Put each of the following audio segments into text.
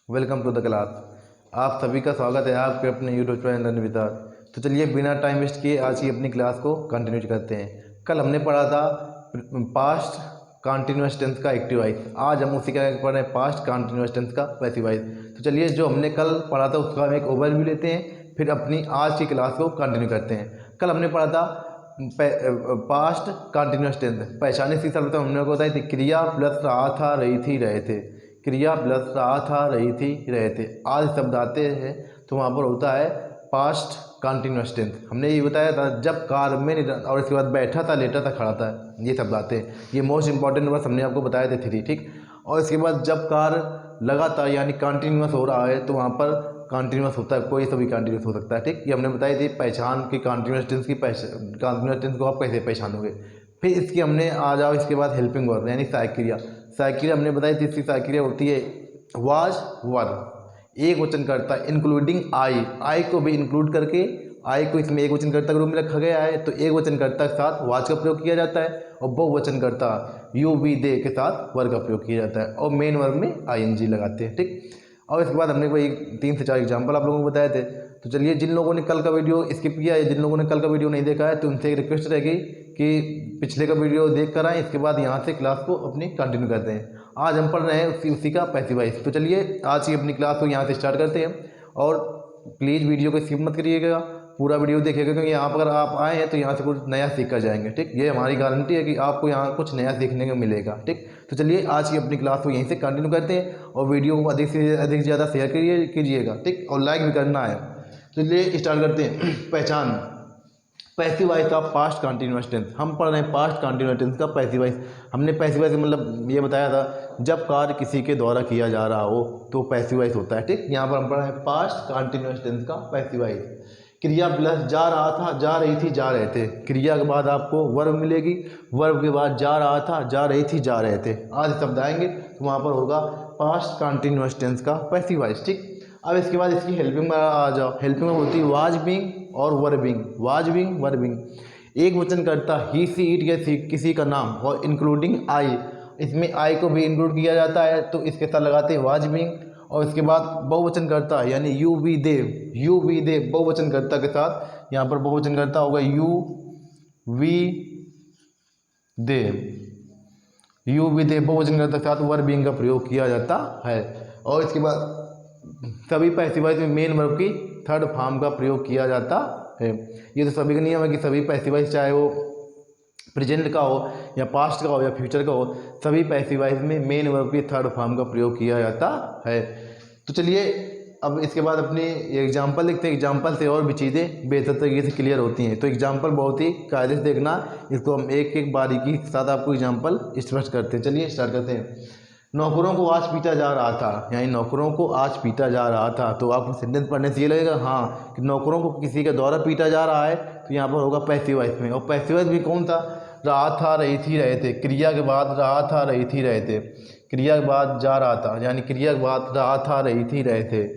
Welcome to the class. आप सभी का स्वागत है आपके अपने यूट्यूब चैनल निविता। तो चलिए बिना टाइम वेस्ट किए आज की अपनी क्लास को कंटिन्यू करते हैं। कल हमने पढ़ा था पास्ट कंटिन्यूअस टेंस का एक्टिव वाइज, आज हम उसी का पढ़ रहे हैं पास्ट कंटिन्यूअस टेंस का पैसिव वाइज। तो चलिए जो हमने कल पढ़ा था उसका हम एक ओवरव्यू लेते हैं, फिर अपनी आज की क्लास को कंटिन्यू करते हैं। कल हमने पढ़ा था पास्ट कंटिन्यूअस टेंस, पहचाने सीखा था हमने को बताई थी क्रिया प्लस रहा था रही थी रहे थे, क्रिया प्लस रहा था रही थी रहे थे। आज शब्द आते हैं तो वहाँ पर होता है पास्ट कंटिन्यूअस टेंस। हमने ये बताया था जब कार में और इसके बाद बैठा था, लेटा था, खड़ा था, ये शब्द आते हैं। ये मोस्ट इंपॉर्टेंट वर्ड हमने आपको बताए थे 3, ठीक। और इसके बाद जब कार लगा था यानी कंटिन्यूअस हो रहा है तो वहाँ पर कंटिन्यूअस होता है, कोई सा भी कंटिन्यूअस हो सकता है, ठीक। ये हमने बताई थी पहचान की कंटिन्यूअस टेंस की, कंटिन्यूअस टेंस को आप कैसे पहचानोगे। फिर इसकी हमने आ जाओ इसके बाद हेल्पिंग वर्ब यानी सहायक क्रिया। सहायक क्रिया हमने बताई थी, इसकी सहायक क्रिया होती है वाज वर, एक वचन करता इंक्लूडिंग आई को भी इंक्लूड करके, आई को इसमें एक वचन कर्ता के रूप में रखा गया है तो एक वचन कर्ता के साथ वाज का प्रयोग किया जाता है, और बहुवचन कर्ता यू वी दे के साथ वर का प्रयोग किया जाता है, और मेन वर्ब में आईएनजी लगाते हैं, ठीक। और इसके बाद हमने कोई 3 से 4 एग्जाम्पल आप लोगों को बताए थे। तो चलिए जिन लोगों ने कल का वीडियो स्किप किया है, जिन लोगों ने कल का वीडियो नहीं देखा है, तो उनसे एक रिक्वेस्ट रहेगी कि पिछले का वीडियो देख कर आएँ, इसके बाद यहाँ से क्लास को अपनी कंटिन्यू करते हैं। आज हम पढ़ रहे हैं उसी का पैसिव वॉइस। तो चलिए आज की अपनी क्लास को यहाँ से स्टार्ट करते हैं, और प्लीज़ वीडियो को स्किप मत करिएगा, पूरा वीडियो देखिएगा, क्योंकि यहाँ पर अगर आप आए हैं तो यहाँ से कुछ नया सीख कर जाएंगे, ठीक। ये हमारी गारंटी है कि आपको यहाँ कुछ नया सीखने को मिलेगा, ठीक। तो चलिए आज की अपनी क्लास को यहीं से कंटिन्यू करते हैं, और वीडियो को अधिक से ज़्यादा शेयर कीजिएगा, ठीक, और लाइक भी करना है। तो चलिए स्टार्ट करते हैं। पहचान पैसिव वॉइस का पास्ट कंटिन्यूअस टेंस। हम पढ़ रहे हैं पास्ट कंटिन्यूअस टेंस का पैसिव वॉइस। हमने पैसिव वॉइस मतलब ये बताया था जब कार्य किसी के द्वारा किया जा रहा हो तो पैसिव वॉइस होता है, ठीक। यहाँ पर हम पढ़ रहे हैं पास्ट कंटिन्यूअस टेंस का पैसिव वॉइस। क्रिया प्लस जा रहा था, जा रही थी, जा रहे थे। क्रिया के बाद आपको वर्ब मिलेगी, वर्ब के बाद जा रहा था, जा रही थी, जा रहे थे। आज शब्द आएंगे तो वहाँ पर होगा पास्ट कंटिन्यूअस टेंस का पैसिव वॉइस, ठीक। अब इसके बाद इसकी हेल्पिंग में आ जाओ। हेल्पिंग में होती है वाज बीइंग और were being, was being, were being. एक वचन करता ही सी इट या किसी का नाम, और इंक्लूडिंग आई, इसमें आई को भी इंक्लूड किया जाता है तो इसके साथ लगाते हैं वाज बीइंग। और इसके बाद बहुवचन करता है यानी you we they, you we they बहुवचन करता के साथ, यहाँ पर बहुवचन करता होगा you we they, you we they बहुवचन करता के साथ वर बीइंग का प्रयोग किया जाता है। और इसके बाद सभी पैसिव वॉइस में मेन वर्ब की थर्ड फॉर्म का प्रयोग किया जाता है। ये तो सभी का नियम है कि सभी पैसिव वॉइस चाहे वो प्रेजेंट का हो या पास्ट का हो या फ्यूचर का हो, सभी पैसिव वॉइस में मेन वर्ब की थर्ड फॉर्म का प्रयोग किया जाता है। तो चलिए अब इसके बाद अपनी एग्जाम्पल देखते हैं। एग्जाम्पल से और भी चीज़ें बेहतर तरीके से क्लियर होती हैं। तो एग्जाम्पल बहुत ही कायदे से देखना, इसको हम एक एक बारीकी के साथ आपको एग्जाम्पल स्पष्ट करते हैं। चलिए स्टार्ट करते हैं। नौकरों को आज पीटा जा रहा था, यानी नौकरों को आज पीटा जा रहा था। तो आपको सेंटेंस पढ़ने से ये लगेगा हाँ कि नौकरों को किसी के द्वारा पीटा जा रहा है, तो यहाँ पर होगा पैसिव वॉइस में। और पैसिव वॉइस भी कौन था? रहा था, रही थी, रहे थे। क्रिया के बाद रहा था, रही थी, रहे थे। क्रिया के बाद जा रहा था, यानी क्रिया के बाद रहा था, रही थी, रहे थे।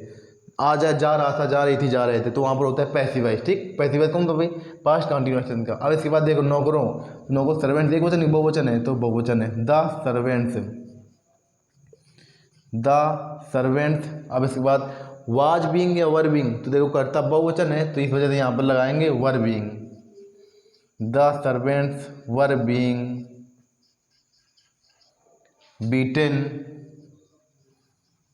जा रहा था, जा रही थी, जा रहे थे, तो वहाँ पर होता है पैसिव वॉइस, ठीक। पैसिव वॉइस कौन था भाई? पास्ट कंटिन्यूअस टेंस का। अब इसके बाद देखो नौकरों, नौकर सर्वेंट्स एक वचन बहुवचन है, तो बहुवचन है द सर्वेंट्स, द सर्वेंट्स। अब इसके बाद वाज बीइंग या वर बीइंग, तो देखो कर्ता बहुवचन है तो इस वजह से यहाँ पर लगाएंगे were being, the servants were being beaten,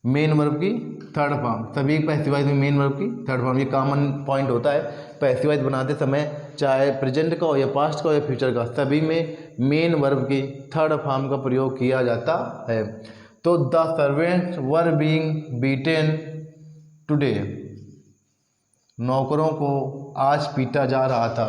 main verb की थर्ड फॉर्म। सभी पैसिव वॉइस में मेन वर्ब की थर्ड फॉर्म, ये कॉमन पॉइंट होता है पैसिव वॉइस बनाते समय, चाहे प्रेजेंट का हो या पास्ट का हो या फ्यूचर का, सभी में मेन वर्ब की थर्ड फॉर्म का प्रयोग किया जाता है। तो the servants were being beaten today, नौकरों को आज पीटा जा रहा था।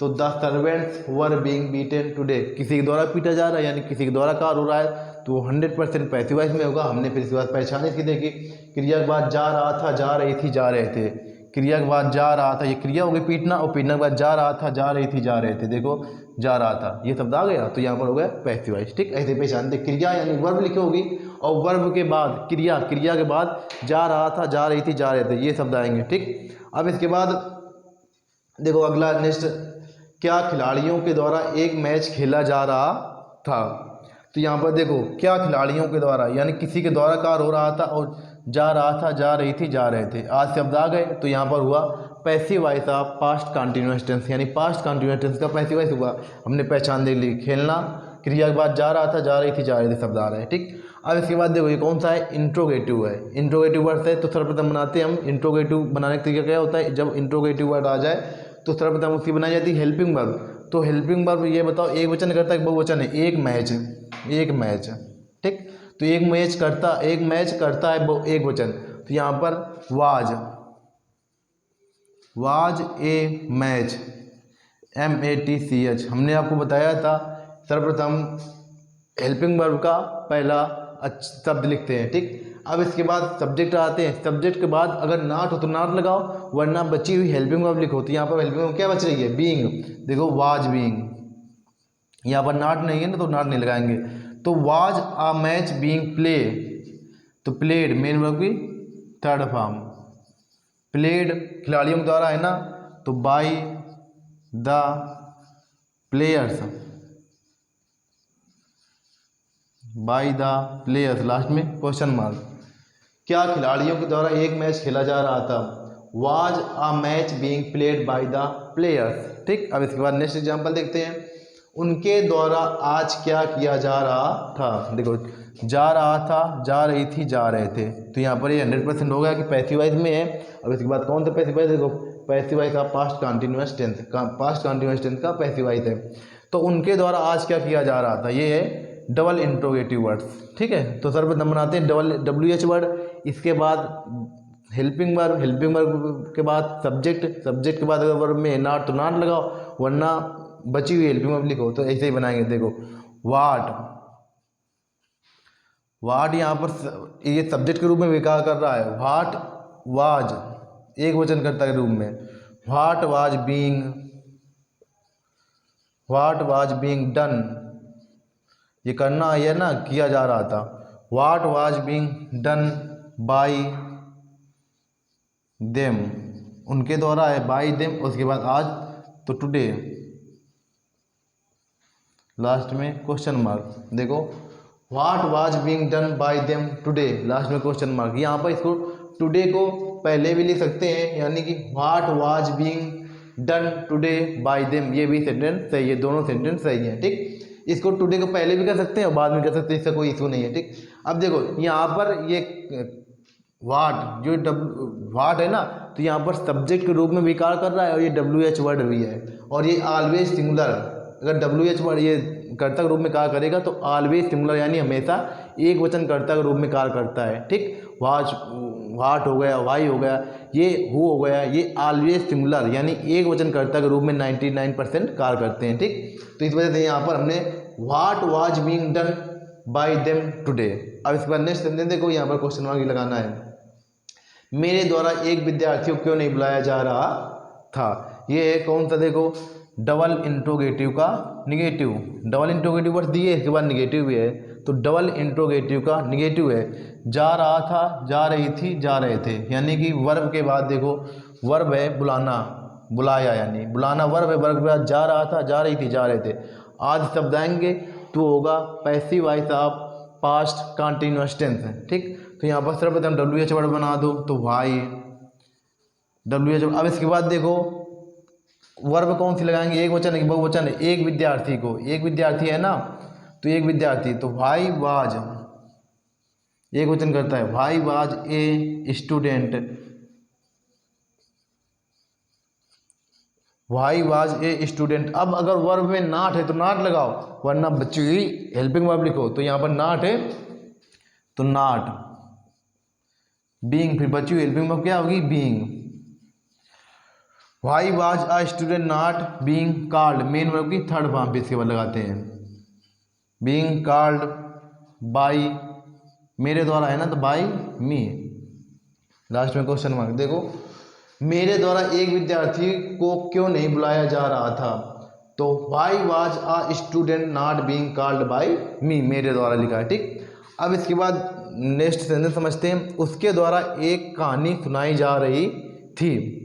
तो the servants were being beaten today, किसी के द्वारा पीटा जा रहा है यानी किसी के द्वारा कार्य हो रहा है, तो 100% पैसिव वॉइस में होगा। हमने फिर इसके बाद पहचान इसकी देखी, क्रिया के बाद जा रहा था, जा रही थी, जा रहे थे। क्रिया के बाद जा रहा था, ये क्रिया हो गई पीटना, और पीटने के बाद जा रहा था, जा रही थी, जा रहे थे। देखो जा रहा था, ये शब्द आ गया तो यहाँ पर हो गया पैसिव वॉइस, ठीक। ऐसे पहचानते क्रिया यानी वर्ब लिखी होगी, और वर्ब के बाद क्रिया, क्रिया के बाद जा रहा था, जा रही थी, जा रहे थे, ये शब्द आएंगे, ठीक। अब इसके बाद देखो अगला नेक्स्ट, क्या खिलाड़ियों के द्वारा एक मैच खेला जा रहा था। तो यहाँ पर देखो क्या खिलाड़ियों के द्वारा यानी किसी के द्वारा कार्य हो रहा था, और जा रहा था, जा रही थी, जा रहे थे। आज शब्द आ गए तो यहाँ पर हुआ passive voice of past continuous tense, यानी पास्ट कंटिन्यूअस टेंस का पैसिव वॉइस हुआ। हमने पहचान दे ली, खेलना क्रिया के बाद जा रहा था, जा रही थी, जा रहे थे शब्द आ रहे हैं, ठीक। अब इसके बाद देखो ये कौन सा है, इंट्रोगेटिव है। इंट्रोगेटिव वर्ड है तो सर्वप्रथम बनाते हैं हम। इंट्रोगेटिव बनाने का तरीका क्या होता है, जब इंट्रोगेटिव वर्ड आ जाए तो सर्वप्रथम उसकी बनाई जाती है हेल्पिंग वर्ब। तो हेल्पिंग वर्ब ये बताओ एक वचन करता है बहुवचन है, एक मैच, एक मैच, ठीक। तो एक मैच करता है एक वचन। तो यहाँ पर वाज ए मैच, MATCH। हमने आपको बताया था सर्वप्रथम हेल्पिंग वर्ब का पहला शब्द लिखते हैं, ठीक। अब इसके बाद सब्जेक्ट आते हैं। सब्जेक्ट के बाद अगर नाट हो तो नाट लगाओ, वरना बची हुई हेल्पिंग वर्ब लिखो। तो यहाँ पर हेल्पिंग वर्ब क्या बच रही है, बीइंग। देखो वाज बीइंग, यहाँ पर नाट नहीं है ना तो नाट नहीं लगाएंगे। तो was a match being play, तो प्लेड मेन वर्ब की थर्ड फॉर्म। प्लेड खिलाड़ियों के द्वारा है ना, तो bye the players, bye the players, last में क्वेश्चन मार्क। क्या खिलाड़ियों के द्वारा एक मैच खेला जा रहा था, was a match being played by the players, ठीक। अब इसके बाद नेक्स्ट एग्जांपल देखते हैं। उनके द्वारा आज क्या किया जा रहा था। देखो जा रहा था, जा रही थी, जा रहे थे। तो यहाँ पर ये 100% हो गया कि पैसिव वॉइस में है। अब इसके बाद कौन सा पैसिव वॉइस, देखो पैसिव वॉइस का पास्ट कंटिन्यूअस टेंस का पैसिव वॉइस है। तो उनके द्वारा आज क्या किया जा रहा था, ये है डबल इंट्रोगेटिव वर्ड्स, ठीक है। तो सर्वप्रथम बनाते हैं डबल WH वर्ड, इसके बाद हेल्पिंग वर्ब के बाद सब्जेक्ट के बाद अगर वर्ब में नॉट तो नॉट लगाओ, वरना बची हुई हेल्पिंग वर्ब लिखो। तो ऐसे ही बनाएंगे। देखो वाट यहाँ पर ये सब्जेक्ट के रूप में विकार कर रहा है। वाट वाज एक वचन कर्ता के रूप में। वाट वाज बीइंग डन, ये करना है ना, किया जा रहा था। What was being done by them, उनके द्वारा है बाय देम। उसके बाद आज तो टुडे, लास्ट में क्वेश्चन मार्क। देखो what was being done by them today, last में क्वेश्चन मार्क। यहाँ पर इसको टुडे को पहले भी लिख सकते हैं, यानी कि what was being done today bye them, ये भी सेंटेंस सही है, दोनों सेंटेंस सही है, ठीक। इसको टुडे को पहले भी कर सकते हैं और बाद में कर सकते हैं, इसका कोई इशू नहीं है, ठीक। अब देखो यहाँ पर ये वाट जो वाट है ना, तो यहाँ पर सब्जेक्ट के रूप में विकार कर रहा है और ये WH वर्ड भी है। और ये ऑलवेज सिंगुलर, अगर WH वर्ड ये कर्ता के रूप में कार्य करेगा तो ऑलवेज सिंगुलर, यानी हमेशा एक वचन कर्ता के रूप में कार्य करता है, ठीक। वाट हो गया, वाई हो गया, ये हु हो गया, ये ऑलवेज सिंगुलर यानी एक वचन कर्ता के रूप में 99% कार्य करते हैं, ठीक। तो इस वजह से यहाँ पर हमने what was being done by them today. अब इसके बाद नेक्स्ट सेंटेंस देखो, यहाँ पर क्वेश्चन मार्क लगाना है। मेरे द्वारा एक विद्यार्थी को क्यों नहीं बुलाया जा रहा था, ये है कौन सा, देखो डबल इंट्रोगेटिव का निगेटिव। डबल इंट्रोगेटिव वर्ड दिए, इसके बाद निगेटिव भी है, तो डबल इंट्रोगेटिव का निगेटिव है। जा रहा था, जा रही थी, जा रहे थे, यानी कि वर्ब के बाद देखो वर्ब है बुलाना, बुलाया, यानी बुलाना वर्ब है, वर्ब के बाद जा रहा था, जा रही थी, जा रहे थे। आज शब्द आएंगे तो होगा passive voice of past continuous tense, ठीक। तो यहाँ पर सर्वप्रथम WH वर्ड बना दो, तो वाई WH। अब इसके बाद देखो वर्ब कौन सी लगाएंगे, एक वचन है बहुवचन है, एक विद्यार्थी को, एक विद्यार्थी है ना, तो एक विद्यार्थी, तो वाई वाज एक वचन करता है, why was a student, why was a student. अब अगर वर्ब में नॉट है तो नॉट लगाओ, वरना बच्ची हुई हेल्पिंग वर्ब लिखो। तो यहाँ पर नॉट है तो नॉट, बीइंग फिर बच्ची हुई हेल्पिंग वर्ब क्या होगी, being. Y was a student not being called, main verb की थर्ड फॉर्म पे इसके बाद लगाते हैं, बीइंग कॉल्ड बाय, मेरे द्वारा है ना तो बाय मी, लास्ट में क्वेश्चन मार्क। देखो मेरे द्वारा एक विद्यार्थी को क्यों नहीं बुलाया जा रहा था, तो why was a student not being called by me, मेरे द्वारा लिखा है, ठीक। अब इसके बाद नेक्स्ट सेंटेंस समझते हैं। उसके द्वारा एक कहानी सुनाई जा रही थी,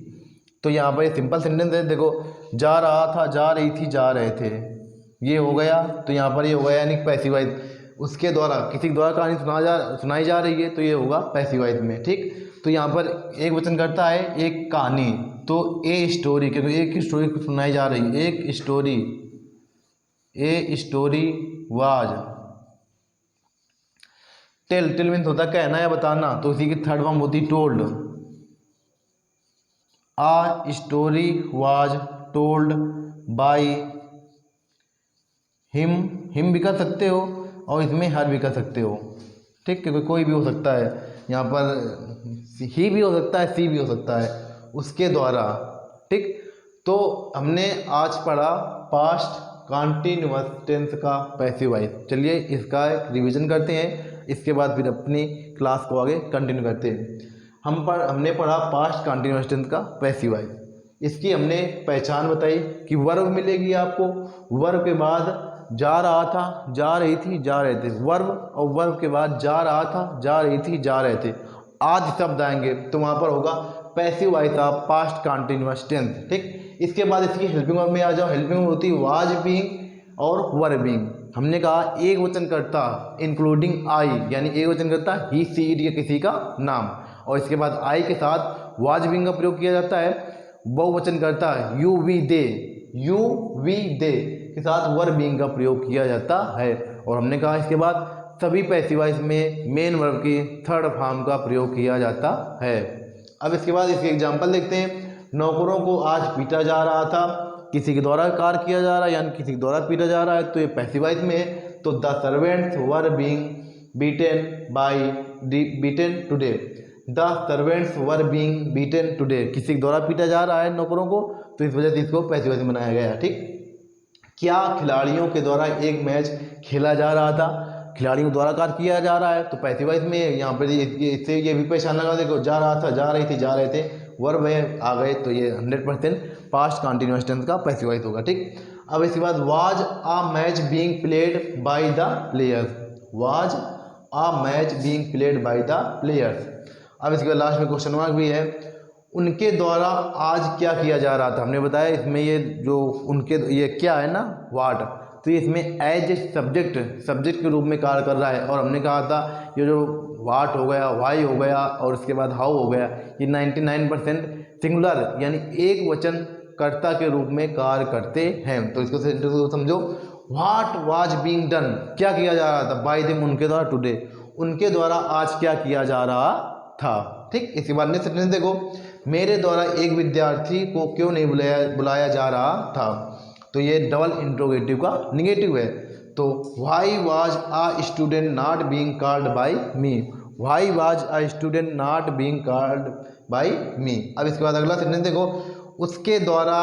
तो यहाँ पर सिंपल सेंटेंस है। देखो जा रहा था, जा रही थी, जा रहे थे, ये हो गया। तो यहाँ पर ये हो गया यानी पैसिव वॉइस। उसके द्वारा किसी के द्वारा कहानी सुनाई जा रही है तो ये होगा पैसिव वॉइस में। ठीक, तो यहाँ पर एक वचन करता है एक कहानी, तो ए स्टोरी, क्योंकि एक स्टोरी सुनाई जा रही है, एक story, a story was tell. Tell means होता है कहना या बताना, तो इसी की थर्ड फॉर्म होती told. A story was told by him. Him भी कर सकते हो और इसमें हर भी कर सकते हो। ठीक, क्योंकि कोई भी हो सकता है, यहाँ पर ही भी हो सकता है, सी भी हो सकता है, उसके द्वारा। ठीक, तो हमने आज पढ़ा पास्ट कॉन्टिन्यूअस टेंस का पैसिव वॉइस। चलिए इसका एक रिवीजन करते हैं, इसके बाद फिर अपनी क्लास को आगे कंटिन्यू करते हैं। हमने पढ़ा पास्ट कॉन्टिन्यूअस टेंस का पैसिव वॉइस। इसकी हमने पहचान बताई कि वर्ब मिलेगी आपको, वर्ब के बाद जा रहा था, जा रही थी, जा रहे थे, वर्ब, और वर्ब के बाद जा रहा था, जा रही थी, जा रहे थे, आदि शब्द आएंगे तो वहाँ पर होगा passive voice of past continuous tense. ठीक, इसके बाद इसकी हेल्पिंग वर्ब में आ जाओ। हेल्पिंग वर्ब होती है वाज बीइंग और वर बीइंग। हमने कहा एक वचन करता इंक्लूडिंग आई, यानी एक वचन करता ही, सी, इट या किसी का नाम, और इसके बाद आई के साथ वाज बीइंग का प्रयोग किया जाता है। बहुवचन करता है you we they, you we they के साथ वर बीइंग का प्रयोग किया जाता है। और हमने कहा इसके बाद सभी पैसिव वॉइस में मेन वर्ब की थर्ड फॉर्म का प्रयोग किया जाता है। अब इसके बाद इसके एग्जांपल देखते हैं। नौकरों को आज पीटा जा रहा था, किसी के द्वारा कार्य किया जा रहा है, यानी किसी के द्वारा पीटा जा रहा है, तो ये पैसिव वॉइस में है। तो the servants were being beaten by beaten today. The servants were being beaten today, किसी के द्वारा पीटा जा रहा है नौकरों को, तो इस वजह से इसको पैसिव वॉइस में बनाया गया है। ठीक, क्या खिलाड़ियों के द्वारा एक मैच खेला जा रहा था, खिलाड़ियों द्वारा कार्य किया जा रहा है, तो पैसिव वॉइस में यहाँ पर इससे ये भी पहचान लगा, देखो जा रहा था, जा रही थी, जा रहे थे, वर्ब में आ गए, तो ये 100% पास्ट कॉन्टिन्यूअस टेंस का पैसिव वॉइस होगा। ठीक, अब इसके बाद was a match being played by the players, was a match being played by the players. अब इसके बाद लास्ट में क्वेश्चन मार्क भी है, उनके द्वारा आज क्या किया जा रहा था। हमने बताया इसमें ये जो उनके, ये क्या है ना, वाट, तो इसमें एज ए सब्जेक्ट के रूप में कार्य कर रहा है। और हमने कहा था ये जो वाट हो गया, वाई हो गया और उसके बाद हाउ हो गया, ये 99% सिंगुलर यानी एक वचन कर्ता के रूप में कार्य करते हैं। तो इसको समझो, व्हाट वाज बीइंग डन, क्या किया जा रहा था, बाय देम, उनके द्वारा, टुडे, उनके द्वारा आज क्या किया जा रहा था। ठीक, इसके बाद नेक्स्ट सेंटेंस देखो, मेरे द्वारा एक विद्यार्थी को क्यों नहीं बुलाया जा रहा था, तो ये डबल इंट्रोगेटिव का निगेटिव है। तो why was a student not being called by me, why was a student not being called by me. अब इसके बाद अगला सेंटेंस देखो, उसके द्वारा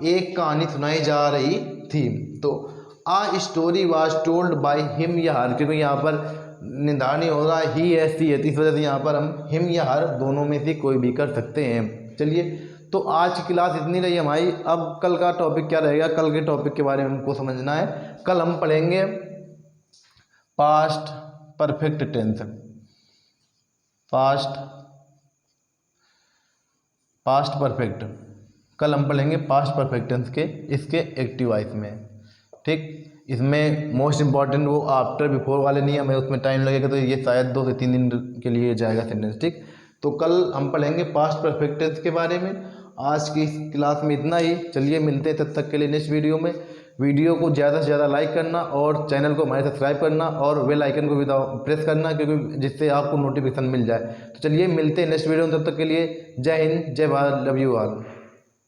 एक कहानी सुनाई जा रही थी, तो a story was told by him या हर, क्योंकि यहाँ पर निर्धारण हो रहा है ही है, सी है, तो इस वजह से यहाँ पर हम हिम या हर दोनों में से कोई भी कर सकते हैं। चलिए, तो आज की क्लास इतनी रही हमारी। अब कल का टॉपिक क्या रहेगा, कल के टॉपिक के बारे में हमको समझना है। कल हम पढ़ेंगे past perfect tense, past perfect, कल हम पढ़ेंगे पास्ट परफेक्ट टेंस के इसके एक्टिव वॉइस में। ठीक, इसमें मोस्ट इंपॉर्टेंट वो आफ्टर बिफोर वाले नहीं, हमें उसमें टाइम लगेगा, तो ये शायद 2 से 3 दिन के लिए जाएगा सेंटेंस। ठीक, तो कल हम पढ़ेंगे पास्ट परफेक्ट टेंस के बारे में। आज की इस क्लास में इतना ही। चलिए मिलते हैं तब तक के लिए नेक्स्ट वीडियो में। वीडियो को ज़्यादा से ज़्यादा लाइक करना और चैनल को हमारे सब्सक्राइब करना और बेल आइकन को भी प्रेस करना, क्योंकि जिससे आपको नोटिफिकेशन मिल जाए। तो चलिए मिलते हैं नेक्स्ट वीडियो में, तब तक के लिए जय हिंद, जय भारत, लव यू ऑल।